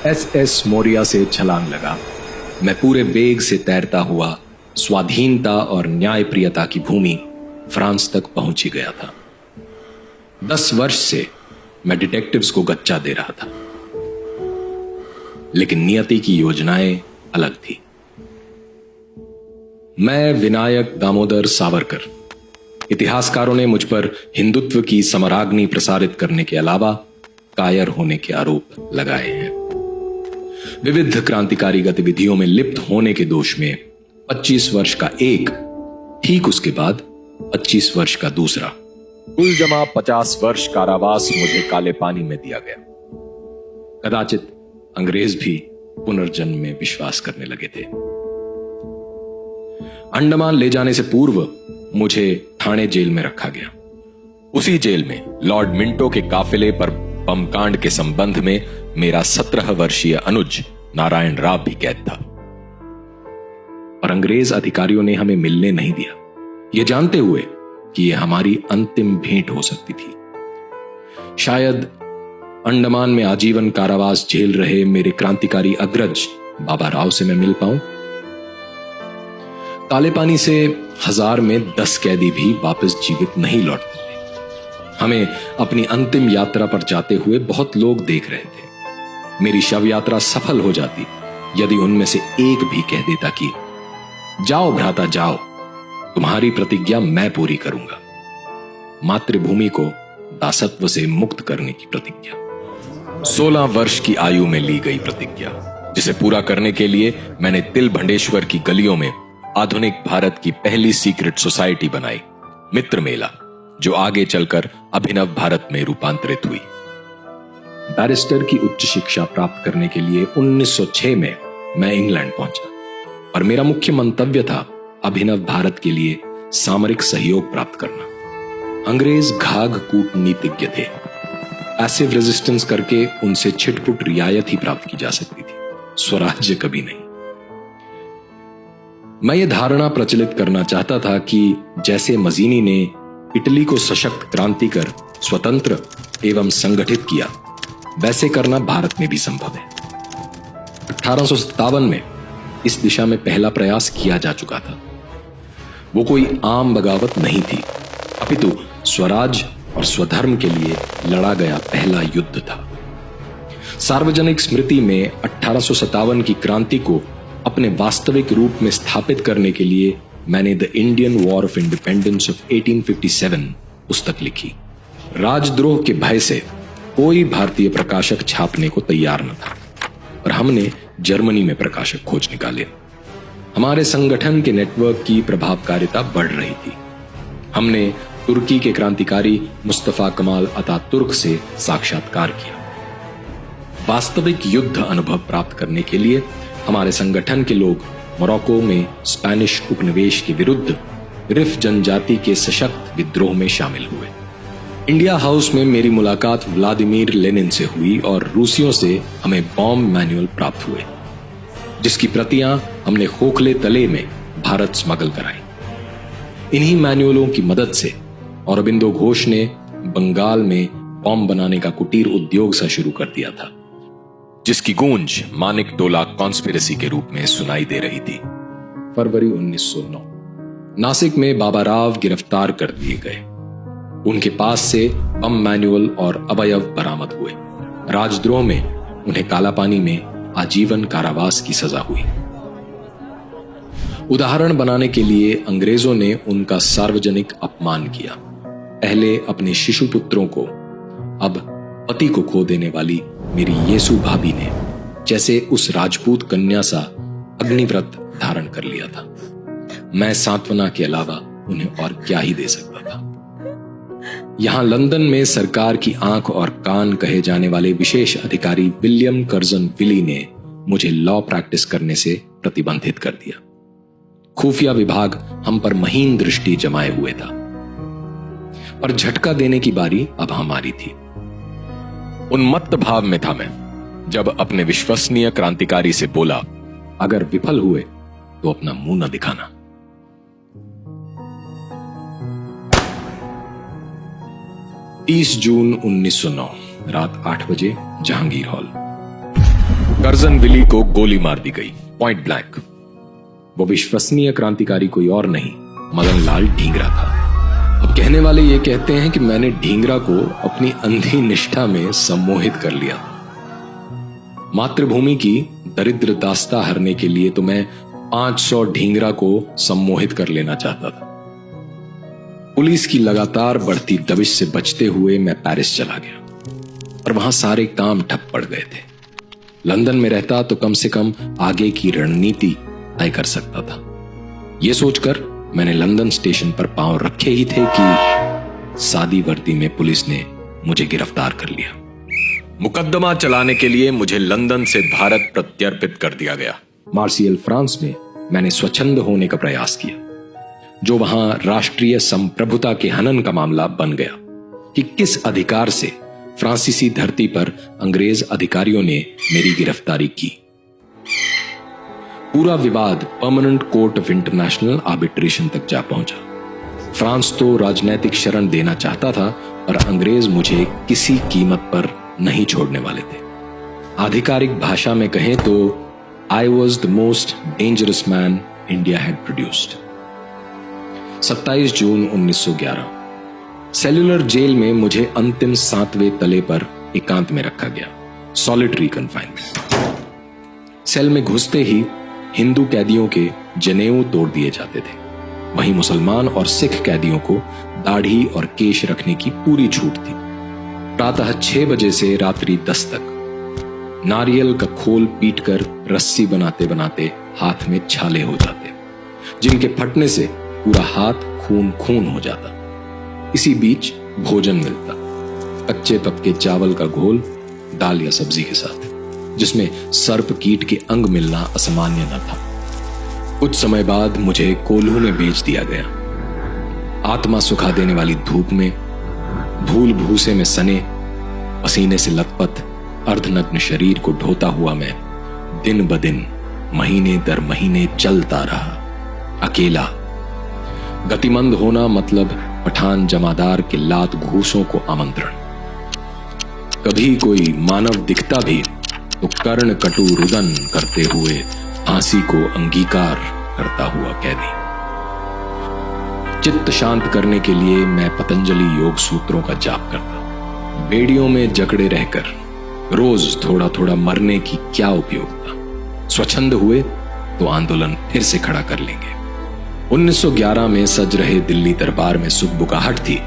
SS Moriya से छलांग लगा। मैं पूरे वेग से तैरता हुआ स्वाधीनता और न्यायप्रियता की भूमि फ्रांस तक पहुंच ही गया था। 10 वर्ष से मैं डिटेक्टिव्स को गच्चा दे रहा था, लेकिन नियति की योजनाएं अलग थी। मैं विनायक दामोदर सावरकर। इतिहासकारों ने मुझ पर हिंदुत्व की समराग्नि प्रसारित करने के अलावा कायर होने के आरोप लगाए हैं। विविध क्रांतिकारी गतिविधियों में लिप्त होने के दोष में 25 वर्ष का एक, ठीक उसके बाद 25 वर्ष का दूसरा, कुल जमा 50 वर्ष कारावास मुझे काले पानी में दिया गया। कदाचित अंग्रेज भी पुनर्जन्म में विश्वास करने लगे थे। अंडमान ले जाने से पूर्व मुझे ठाणे जेल में रखा गया। उसी जेल में लॉर्ड मिंटो के काफिले पर बमकांड के संबंध में मेरा 17 वर्षीय अनुज नारायण राव भी कैद था। और अंग्रेज अधिकारियों ने हमें मिलने नहीं दिया, यह जानते हुए कि यह हमारी अंतिम भेंट हो सकती थी। शायद अंडमान में आजीवन कारावास झेल रहे मेरे क्रांतिकारी अग्रज बाबा राव से मैं मिल पाऊं। काले पानी से 1000 में 10 कैदी भी वापस जीवित नहीं लौटते थे। हमें अपनी अंतिम यात्रा पर जाते हुए बहुत लोग देख रहे थे। मेरी शव यात्रा सफल हो जाती यदि उनमें से एक भी कह देता कि जाओ भ्राता जाओ, तुम्हारी प्रतिज्ञा मैं पूरी करूंगा। मातृभूमि को दासत्व से मुक्त करने की प्रतिज्ञा, 16 वर्ष की आयु में ली गई प्रतिज्ञा, जिसे पूरा करने के लिए मैंने तिलभंडेश्वर की गलियों में आधुनिक भारत की पहली सीक्रेट सोसाइटी बनाई, मित्र मेला, जो आगे चलकर अभिनव भारत में रूपांतरित हुई। बैरिस्टर की उच्च शिक्षा प्राप्त करने के लिए 1906 में मैं इंग्लैंड पहुंचा और मेरा मुख्य मंतव्य था अभिनव भारत के लिए सामरिक सहयोग प्राप्त करना। अंग्रेज घाघ कूटनीतिज्ञ थे। पैसिव रेजिस्टेंस करके उनसे छिटपुट रियायत ही प्राप्त की जा सकती थी, स्वराज्य कभी नहीं। मैं ये धारणा प्रचलित करना चाहता था कि जैसे मजीनी ने इटली को सशक्त क्रांति कर स्वतंत्र एवं संगठित किया, वैसे करना भारत में भी संभव है। 1857 में इस दिशा में पहला प्रयास किया जा चुका था। वो कोई आम बगावत नहीं थी, अपितु स्वराज और स्वधर्म के लिए लड़ा गया पहला युद्ध था। सार्वजनिक स्मृति में 1857 की क्रांति को अपने वास्तविक रूप में स्थापित करने के लिए मैंने the Indian war of independence of 1857 पुस्तक लिखी। राजद्रोह के भय से कोई भारतीय प्रकाशक छापने को तैयार न था और हमने जर्मनी में प्रकाशक खोज निकाले। हमारे संगठन के नेटवर्क की प्रभावकारिता बढ़ रही थी। हमने तुर्की के क्रांतिकारी मुस्तफा कमाल अतातुर्क से साक्षात्कार किया। वास्तविक युद्ध अनुभव प्राप्त करने के लिए हमारे संगठन के लोग मोरक्को में स्पेनिश उपनिवेश के विरुद्ध रिफ जनजाति के सशक्त विद्रोह में शामिल हुए। इंडिया हाउस में मेरी मुलाकात व्लादिमीर लेनिन से हुई और रूसियों से हमें बॉम्ब मैनुअल प्राप्त हुए, जिसकी प्रतियां हमने खोखले तले में भारत स्मगल कराई। इन्हीं मैनुअलों की मदद से औरबिंदो घोष ने बंगाल में बॉम्ब बनाने का कुटीर उद्योग सा शुरू कर दिया था, जिसकी गूंज मानिक टोला कॉन्स्पिरेसी के रूप में सुनाई दे रही थी। फरवरी 1909 नासिक में बाबा राव गिरफ्तार कर दिए गए। उनके पास से बम मैनुअल और अवयव बरामद हुए। राजद्रोह में उन्हें कालापानी में आजीवन कारावास की सजा हुई। उदाहरण बनाने के लिए अंग्रेजों ने उनका सार्वजनिक अपमान किया। पहले अपने शिशु पुत्रों को, अब पति को खो देने वाली मेरी येसु भाभी ने जैसे उस राजपूत कन्या सा अग्निव्रत धारण कर लिया था। मैं सांत्वना के अलावा उन्हें और क्या ही दे सकता था। यहां लंदन में सरकार की आंख और कान कहे जाने वाले विशेष अधिकारी विलियम कर्जन विली ने मुझे लॉ प्रैक्टिस करने से प्रतिबंधित कर दिया। खुफिया विभाग हम पर महीन दृष्टि जमाए हुए था, पर झटका देने की बारी अब हमारी थी। उन्मत्त भाव में था मैं जब अपने विश्वसनीय क्रांतिकारी से बोला, अगर विफल हुए तो अपना मुंह न दिखाना। 30 जून 1909 रात 8 बजे, जहांगीर हॉल। कर्जन विली को गोली मार दी गई, पॉइंट ब्लैंक। वो विश्वसनीय क्रांतिकारी कोई और नहीं, मदन लाल ढींगरा था। अब कहने वाले ये कहते हैं कि मैंने ढींगरा को अपनी अंधी निष्ठा में सम्मोहित कर लिया। मातृभूमि की दरिद्र दास्ता हरने के लिए तो मैं 500 ढींगरा को सम्मोहित कर लेना चाहता था। पुलिस की लगातार बढ़ती दबिश से बचते हुए मैं पेरिस चला गया, पर वहां सारे काम ठप पड़ गए थे। लंदन में रहता तो कम से कम आगे की रणनीति तय कर सकता था। यह सोचकर मैंने लंदन स्टेशन पर पांव रखे ही थे कि सादी वर्दी में पुलिस ने मुझे गिरफ्तार कर लिया। मुकदमा चलाने के लिए मुझे लंदन से भारत प्रत्यर्पित कर दिया गया। मार्सियल फ्रांस में मैंने स्वच्छंद होने का प्रयास किया, जो वहां राष्ट्रीय संप्रभुता के हनन का मामला बन गया कि किस अधिकार से फ्रांसीसी धरती पर अंग्रेज अधिकारियों ने मेरी गिरफ्तारी की। पूरा विवाद permanent court of international arbitration तक जा पहुंचा। फ्रांस तो राजनैतिक शरण देना चाहता था, पर अंग्रेज मुझे किसी कीमत पर नहीं छोड़ने वाले थे। आधिकारिक भाषा में कहें तो I was the most dangerous man India had produced. 27 जून 1911 सेल्यूलर जेल में मुझे अंतिम 7वें तले पर एकांत में रखा गया, सॉलिटरी कन्फाइनमेंट। सेल में घुसते ही हिंदू कैदियों के जनेऊ तोड़ दिए जाते थे, वहीं मुसलमान और सिख कैदियों को दाढ़ी और केश रखने की पूरी छूट थी। प्रातः 6 बजे से रात्रि 10 तक नारियल का खोल पीटकर रस्सी बनाते बनाते हाथ में छाले हो जाते, जिनके फटने से पूरा हाथ खून खून हो जाता। इसी बीच भोजन मिलता, कच्चे पक्के चावल का घोल दाल या सब्जी के साथ, जिसमें सर्प कीट के अंग मिलना असामान्य न था। कुछ समय बाद मुझे कोल्हू में बेच दिया गया। आत्मा सुखा देने वाली धूप में, धूल भूसे में सने, पसीने से लथपथ अर्धनग्न शरीर को ढोता हुआ मैं दिन ब दिन, महीने दर महीने चलता रहा, अकेला। गतिमंद होना मतलब पठान जमादार के लात घूसों को आमंत्रण। कभी कोई मानव दिखता भी तो कर्ण कटु रुदन करते हुए फांसी को अंगीकार करता हुआ कैदी। चित्त शांत करने के लिए मैं पतंजलि योग सूत्रों का जाप करता। बेड़ियों में जकड़े रहकर रोज थोड़ा थोड़ा मरने की क्या उपयोग था। स्वच्छंद हुए तो आंदोलन फिर से खड़ा कर लेंगे। 1911 में सज रहे दिल्ली दरबार में सुगबुगाहट थी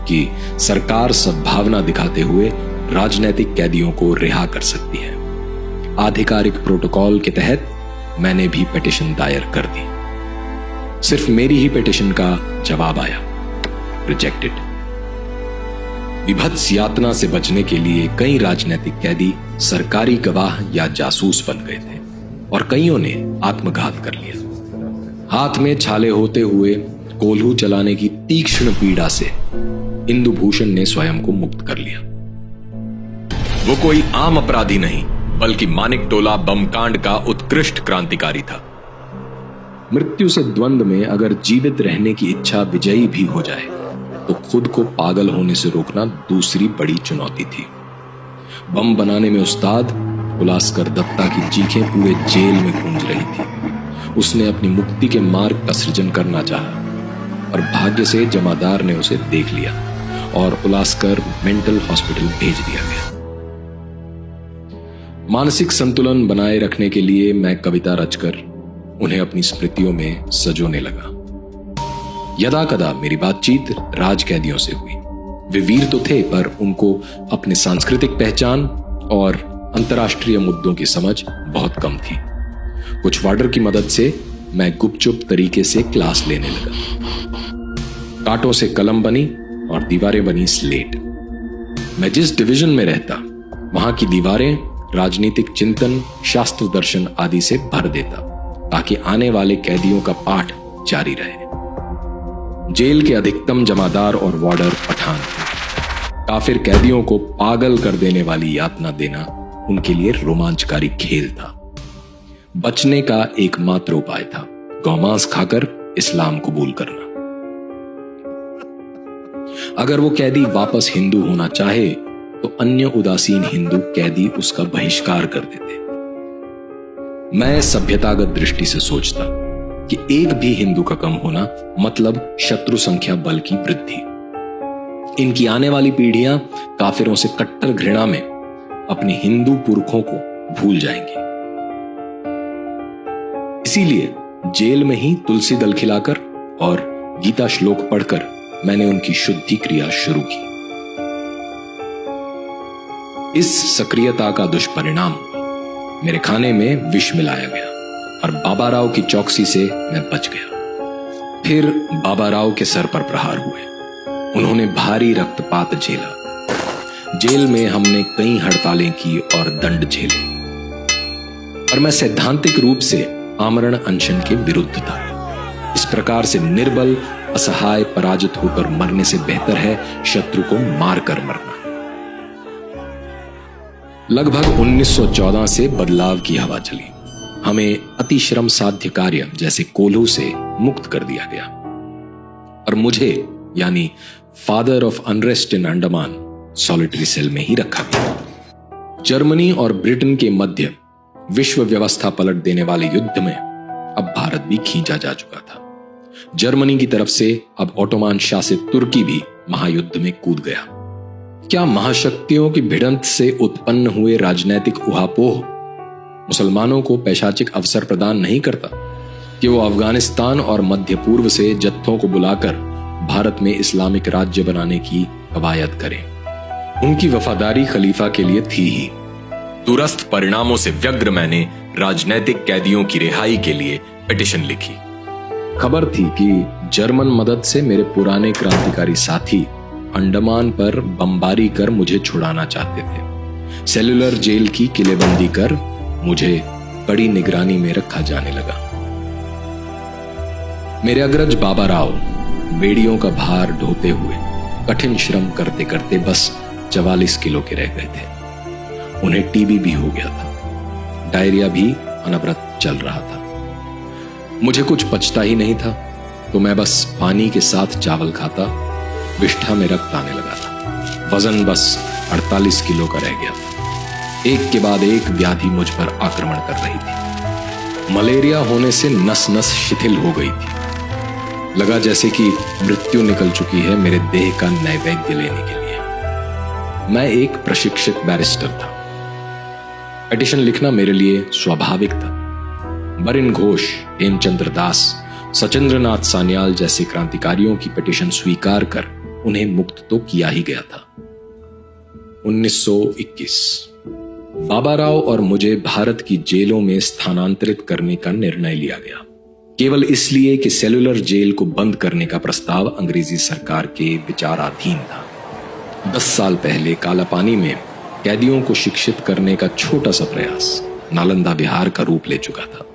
कि सरकार सद्भावना दिखाते हुए राजनीतिक कैदियों को रिहा कर सकती है। आधिकारिक प्रोटोकॉल के तहत मैंने भी पिटीशन दायर कर दी। सिर्फ मेरी ही पिटीशन का जवाब आया, रिजेक्टेड। विभत्स यातना से बचने के लिए कई राजनीतिक कैदी सरकारी गवाह या जासूस बन गए थे और कईयों ने आत्मघात कर लिया। हाथ में छाले होते हुए कोल्हू चलाने की तीक्ष्ण पीड़ा से इंदुभूषण ने स्वयं को मुक्त कर लिया। वो कोई आम अपराधी नहीं, बल्कि मानिक टोला बमकांड का उत्कृष्ट क्रांतिकारी था। मृत्यु से द्वंद्व में अगर जीवित रहने की इच्छा विजयी भी हो जाए तो खुद को पागल होने से रोकना दूसरी बड़ी चुनौती थी। बम बनाने में उस्ताद उलास्कर दत्ता की चीखें पूरे जेल में गूंज रही थी। उसने अपनी मुक्ति के मार्ग का सृजन करना चाहा, और भाग्य से जमादार ने उसे देख लिया और उलास्कर मेंटल हॉस्पिटल भेज दिया गया। मानसिक संतुलन बनाए रखने के लिए मैं कविता रचकर उन्हें अपनी स्मृतियों में सजोने लगा। यदा कदा मेरी बातचीत राज कैदियों से हुई। वे वीर तो थे, पर उनको अपने सांस्कृतिक पहचान और अंतर्राष्ट्रीय मुद्दों की समझ बहुत कम थी। कुछ वार्डर की मदद से मैं गुपचुप तरीके से क्लास लेने लगा। कांटों से कलम बनी और दीवारें बनी स्लेट। मैं जिस डिवीजन में रहता वहां की दीवारें राजनीतिक चिंतन, शास्त्र दर्शन आदि से भर देता, ताकि आने वाले कैदियों का पाठ जारी रहे। जेल के अधिकतम जमादार और वार्डर पठान थे। काफिर कैदियों को पागल कर देने वाली यातना देना उनके लिए रोमांचकारी खेल था। बचने का एकमात्र उपाय था गौमांस खाकर इस्लाम कबूल करना। अगर वो कैदी वापस हिंदू होना चाहे तो अन्य उदासीन हिंदू कैदी उसका बहिष्कार कर देते। मैं सभ्यतागत दृष्टि से सोचता कि एक भी हिंदू का कम होना मतलब शत्रु संख्या बल की वृद्धि। इनकी आने वाली पीढ़ियां काफिरों से कट्टर घृणा में अपने हिंदू पुरखों को भूल जाएंगी। इसीलिए जेल में ही तुलसी दल खिलाकर और गीता श्लोक पढ़कर मैंने उनकी शुद्धि क्रिया शुरू की। इस सक्रियता का दुष्परिणाम मेरे खाने में विष मिलाया गया और बाबा राव की चौकसी से मैं बच गया। फिर बाबा राव के सर पर प्रहार हुए। उन्होंने भारी रक्तपात झेला। जेल में हमने कई हड़तालें की और दंड झेले और मैं सैद्धांतिक रूप से आमरण अनशन के विरुद्ध था। इस प्रकार से निर्बल, असहाय, पराजित होकर मरने से बेहतर है शत्रु को मारकर मरना। लगभग 1914 से बदलाव की हवा चली। हमें अतिश्रम साध्य कार्य जैसे कोल्हू से मुक्त कर दिया गया और मुझे यानी father of unrest in Andaman solitary cell में ही रखा गया। जर्मनी और ब्रिटेन के मध्य विश्व व्यवस्था पलट देने वाले युद्ध में अब भारत भी खींचा जा चुका था। जर्मनी की तरफ से अब ऑटोमान शासित तुर्की भी महायुद्ध में कूद गया। क्या महाशक्तियों की भिड़ंत से उत्पन्न हुए राजनैतिक उहापोह मुसलमानों को पैशाचिक अवसर प्रदान नहीं करता कि वो अफगानिस्तान और मध्य पूर्व से जत्थों को बुलाकर भारत में इस्लामिक राज्य बनाने की कवायद करें? उनकी वफादारी खलीफा के लिए थी ही। दूरस्थ परिणामों से व्यग्र मैंने राजनैतिक कैदियों की रिहाई के लिए पिटीशन लिखी। खबर थी कि जर्मन मदद से मेरे पुराने क्रांतिकारी साथी अंडमान पर बमबारी कर मुझे छुड़ाना चाहते थे। सेलुलर जेल की किलेबंदी कर मुझे कड़ी निगरानी में रखा जाने लगा। मेरे अग्रज बाबा राव बेड़ियों का भार ढोते हुए कठिन श्रम करते करते बस 44 किलो के रह गए थे। उन्हें टीबी भी हो गया था। डायरिया भी अनवरत चल रहा था। मुझे कुछ पचता ही नहीं था तो मैं बस पानी के साथ चावल खाता। विष्ठा में रक्त आने लगा था। वजन बस 48 किलो का रह गया था। एक के बाद एक व्याधि मुझ पर आक्रमण कर रही थी। मलेरिया होने से नस नस शिथिल हो गई थी। लगा जैसे कि मृत्यु निकल चुकी है मेरे देह का नैवेद्य लेने के लिए। मैं एक प्रशिक्षित बैरिस्टर था। पिटीशन लिखना मेरे लिए स्वाभाविक था। बरिन घोष, हेमचंद्र दास, सचेंद्रनाथ सान्याल जैसे क्रांतिकारियों की पिटीशन स्वीकार कर उन्हें मुक्त तो किया ही गया था। 1921 बाबा राव और मुझे भारत की जेलों में स्थानांतरित करने का निर्णय लिया गया, केवल इसलिए कि सेलुलर जेल को बंद करने का प्रस्ताव अंग्रेजी सरकार के विचाराधीन था। 10 साल पहले कालापानी में कैदियों को शिक्षित करने का छोटा सा प्रयास नालंदा बिहार का रूप ले चुका था।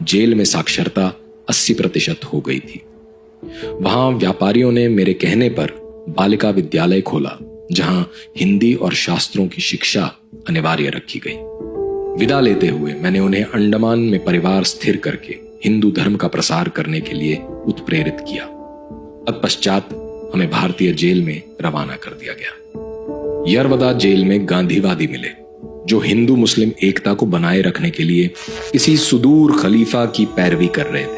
जेल में साक्षरता 80% हो गई थी। वहां व्यापारियों ने मेरे कहने पर बालिका विद्यालय खोला जहां हिंदी और शास्त्रों की शिक्षा अनिवार्य रखी गई। विदा लेते हुए मैंने उन्हें अंडमान में परिवार स्थिर करके हिंदू धर्म का प्रसार करने के लिए उत्प्रेरित किया। तत्पश्चात हमें भारतीय जेल में रवाना कर दिया गया। यरवदा जेल में गांधीवादी मिले जो हिंदू मुस्लिम एकता को बनाए रखने के लिए किसी सुदूर खलीफा की पैरवी कर रहे थे।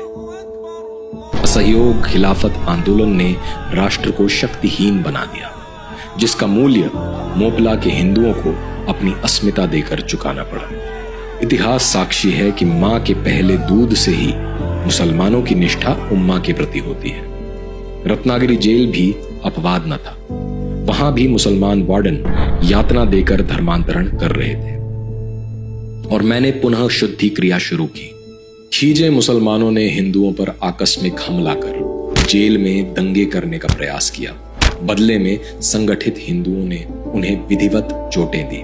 असहयोग खिलाफत आंदोलन ने राष्ट्र को शक्तिहीन बना दिया, जिसका मूल्य मोपला के हिंदुओं को अपनी अस्मिता देकर चुकाना पड़ा। इतिहास साक्षी है कि मां के पहले दूध से ही मुसलमानों की निष्ठा उम्मा के प्रति होती है। रत्नागिरी जेल भी अपवाद न था। वहां भी मुसलमान वार्डन यातना देकर धर्मांतरण कर रहे थे और मैंने पुनः शुद्धि क्रिया शुरू की। खीजे मुसलमानों ने हिंदुओं पर आकस्मिक हमला कर जेल में दंगे करने का प्रयास किया। बदले में संगठित हिंदुओं ने उन्हें विधिवत चोटें दी।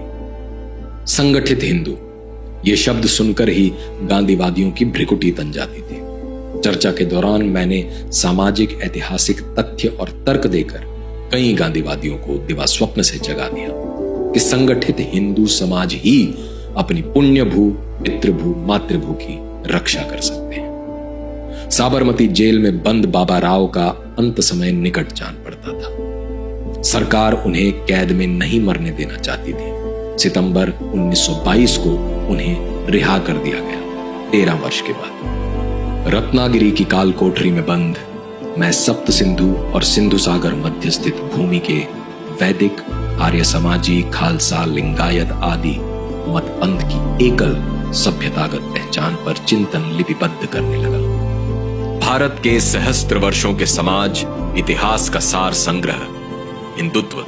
संगठित हिंदू ये शब्द सुनकर ही गांधीवादियों की भ्रिकुटी तन जाती थी। चर्चा के दौरान मैंने सामाजिक ऐतिहासिक तथ्य और तर्क देकर कई गांधीवादियों को दिवास्वप्न से जगा दिया कि संगठित हिंदू समाज ही अपनी पुण्य भू, पितृभू, मातृभू की रक्षा कर सकते हैं। साबरमती जेल में बंद बाबा राव का अंत समय निकट जान पड़ता था। सरकार उन्हें कैद में नहीं मरने देना चाहती थी। सितंबर 1922 को उन्हें रिहा कर दिया गया। 13 वर्ष के बाद। रत्नागिरी की काल कोठरी में बंद मैं सप्त सिंधु और सिंधु सागर मध्य स्थित भूमि के वैदिक, आर्य समाजी, खालसा, लिंगायत आदि मत पंथ की एकल सभ्यतागत पहचान पर चिंतन लिपिबद्ध करने लगा। भारत के सहस्त्र वर्षों के समाज इतिहास का सार संग्रह, हिंदुत्व